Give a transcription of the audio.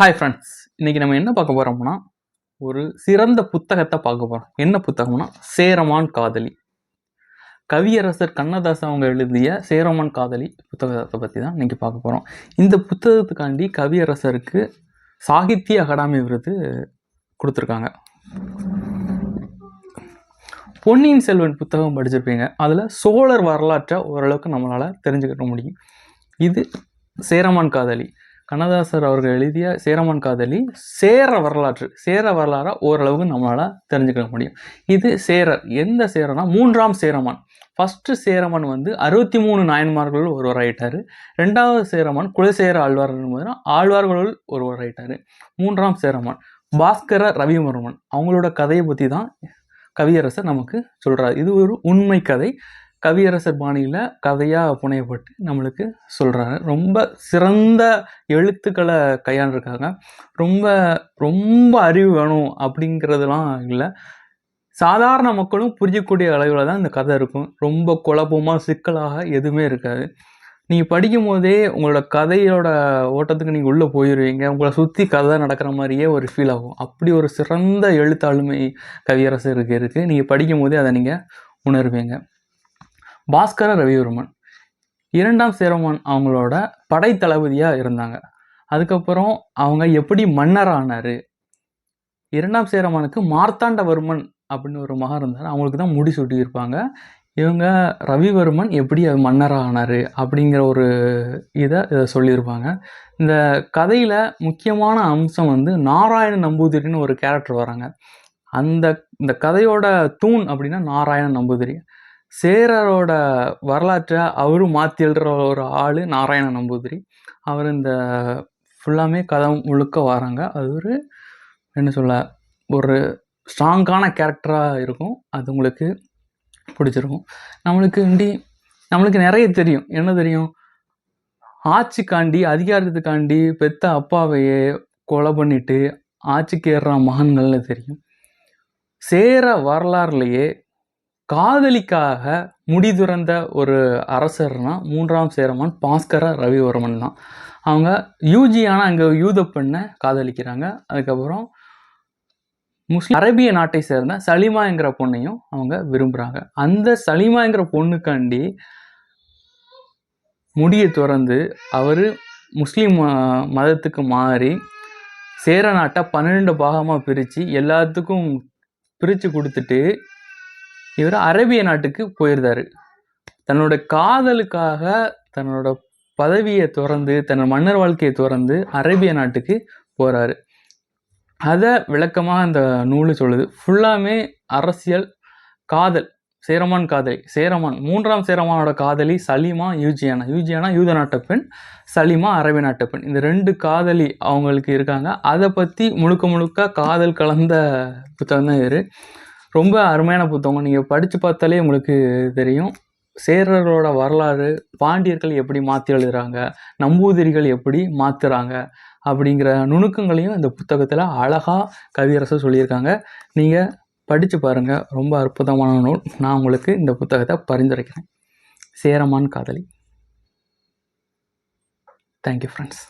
Hi friends, இன்றைக்கி நம்ம என்ன பார்க்க போகிறோம்னா ஒரு சிறந்த புத்தகத்தை பார்க்க போகிறோம். என்ன புத்தகம்னா சேரமான் காதலி. கவியரசர் கண்ணதாசன் அவங்க எழுதிய சேரமான் காதலி புத்தகத்தை பற்றி தான் இன்றைக்கி பார்க்க போகிறோம். இந்த புத்தகத்துக்காண்டி கவியரசருக்கு சாகித்ய அகாடமி விருது கொடுத்துருக்காங்க. பொன்னியின் செல்வன் புத்தகம் படிச்சிருப்பீங்க. அதில் சோழர் வரலாற்றை ஓரளவுக்கு நம்மளால் தெரிஞ்சுக்கிற முடியும். இது சேரமான் காதலி. கண்ணதாசர் அவர்கள் எழுதிய சேரமான் காதலி சேர வரலாறை ஓரளவுக்கு நம்மளால் தெரிஞ்சுக்க முடியும். இது சேரர். எந்த சேரனா மூன்றாம் சேரமான். ஃபஸ்ட்டு சேரமான் 63 நாயன்மார்கள் ஒருவர் ஆயிட்டார். ரெண்டாவது சேரமான் குலசேர ஆழ்வார் ஆழ்வார்களுள் ஒருவர் ஆயிட்டார். மூன்றாம் சேரமான் பாஸ்கர ரவிவர்மன். அவங்களோட கதையை பற்றி தான் கவியரசர் நமக்கு சொல்கிறார். இது ஒரு உண்மை கதை. கவியரசர் பாணியில் கதையாக புனையப்பட்டு நம்மளுக்கு சொல்கிறாங்க. ரொம்ப சிறந்த எழுத்துக்களை கையாண்டிருக்காங்க. ரொம்ப ரொம்ப அறிவு வேணும் அப்படிங்கிறதுலாம் இல்லை. சாதாரண மக்களும் புரியக்கூடிய அளவில் தான் இந்த கதை இருக்கும். ரொம்ப குழப்பமாக சிக்கலாக எதுவுமே இருக்காது. நீங்கள் படிக்கும் போதே உங்களோட கதையோட ஓட்டத்துக்கு நீங்கள் உள்ளே போயிடுவீங்க. உங்களை சுற்றி கதை நடக்கிற மாதிரியே ஒரு ஃபீல் ஆகும். அப்படி ஒரு சிறந்த எழுத்தாளுமை கவியரசருக்கு இருக்குது. நீங்கள் படிக்கும் போதே அதை நீங்கள் உணர்வீங்க. பாஸ்கர ரவிவர்மன் இரண்டாம் சேரமான் அவங்களோட படைத்தளபதியாக இருந்தாங்க. அதுக்கப்புறம் அவங்க எப்படி மன்னர் ஆனார். இரண்டாம் சேரமானுக்கு மார்த்தாண்டவர்மன் அப்படின்னு ஒரு மகன் இருந்தார். அவங்களுக்கு தான் முடி சுட்டியிருப்பாங்க. இவங்க ரவிவர்மன் எப்படி மன்னராக ஆனார் அப்படிங்கிற ஒரு இதை சொல்லியிருப்பாங்க. இந்த கதையில் முக்கியமான அம்சம் நாராயண நம்பூதிரின்னு ஒரு கேரக்டர் வராங்க. இந்த கதையோட தூண் அப்படின்னா நாராயண நம்பூதிரி. சேரரோட வரலாற்றை அவரும் மாற்றி எழுதுகிற ஒரு ஆள் நாராயண நம்பூதிரி. அவர் இந்த ஃபுல்லாமே கதை முழுக்க வராங்க. அது ஒரு என்ன சொல்ல ஒரு ஸ்ட்ராங்கான கேரக்டராக இருக்கும். அது உங்களுக்கு பிடிச்சிருக்கும். நம்மளுக்கு நிறைய தெரியும். என்ன தெரியும்? ஆட்சிக்காண்டி அதிகாரத்துக்காண்டி பெத்த அப்பாவையே கொலை பண்ணிட்டு ஆட்சிக்கு ஏறுற மகன்கள்னு தெரியும். சேர வரலாறுலையே காதலிக்காக முடிதுறந்த ஒரு அரசர்னா மூன்றாம் சேரமான் பாஸ்கர ரவிவர்மன் தான். அவங்க யூஜியான அங்கே யூத பெண்ணை காதலிக்கிறாங்க. அதுக்கப்புறம் முஸ்லிம் அரேபிய நாட்டை சேர்ந்த சலிமாங்கிற பொண்ணையும் அவங்க விரும்புகிறாங்க. அந்த சலிமாங்கிற பொண்ணுக்காண்டி முடியை துறந்து அவர் முஸ்லீம் மதத்துக்கு மாறி சேர நாட்டை 12 பாகமாக பிரித்து எல்லாத்துக்கும் பிரித்து கொடுத்துட்டு இவர் அரேபிய நாட்டுக்கு போயிருந்தார். தன்னோட காதலுக்காக தன்னோட பதவியை துறந்து தன்னோட மன்னர் வாழ்க்கையை துறந்து அரேபிய நாட்டுக்கு போகிறாரு. அதை விளக்கமாக இந்த நூல் சொல்லுது. ஃபுல்லாமே அரசியல், காதல். சேரமான் காதலி. மூன்றாம் சேரமானோட காதலி சலீமா யூஜியானா யூத நாட்டு பெண், சலீமா அரேபிய நாட்டு பெண். இந்த 2 காதலி அவங்களுக்கு இருக்காங்க. அதை பற்றி முழுக்க காதல் கலந்த புத்தகம் தான் இது. ரொம்ப அருமையான புத்தகம். நீங்கள் படித்து பார்த்தாலே உங்களுக்கு தெரியும். சேரரோட வரலாறு, பாண்டியர்கள் எப்படி மாற்றி எழுதுகிறாங்க, நம்பூதிரிகள் எப்படி மாற்றுறாங்க அப்படிங்கிற நுணுக்கங்களையும் இந்த புத்தகத்தில் அழகாக கவியரசர் சொல்லியிருக்காங்க. நீங்கள் படித்து பாருங்கள். ரொம்ப அற்புதமான நூல். நான் உங்களுக்கு இந்த புத்தகத்தை பரிந்துரைக்கிறேன். சேரமான் காதலி. Thank you friends.